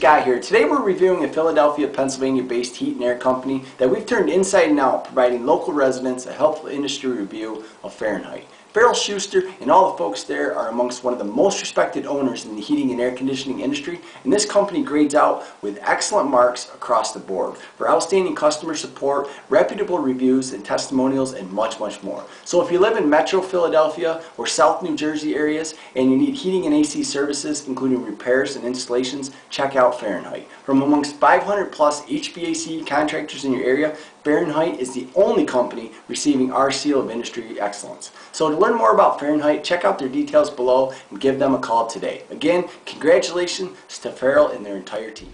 Scott here. Today we're reviewing a Philadelphia, Pennsylvania-based heat and air company that we've turned inside and out, providing local residents a helpful industry review of Farenheit. Farrell Schuster and all the folks there are amongst one of the most respected owners in the heating and air conditioning industry, and this company grades out with excellent marks across the board for outstanding customer support, reputable reviews and testimonials, and much more. So if you live in Metro Philadelphia or South New Jersey areas and you need heating and AC services, including repairs and installations, check out Farenheit. From amongst 500 plus HVAC contractors in your area, Farenheit is the only company receiving our seal of industry excellence. So to learn more about Farenheit, check out their details below and give them a call today. Again, congratulations to Farrell and their entire team.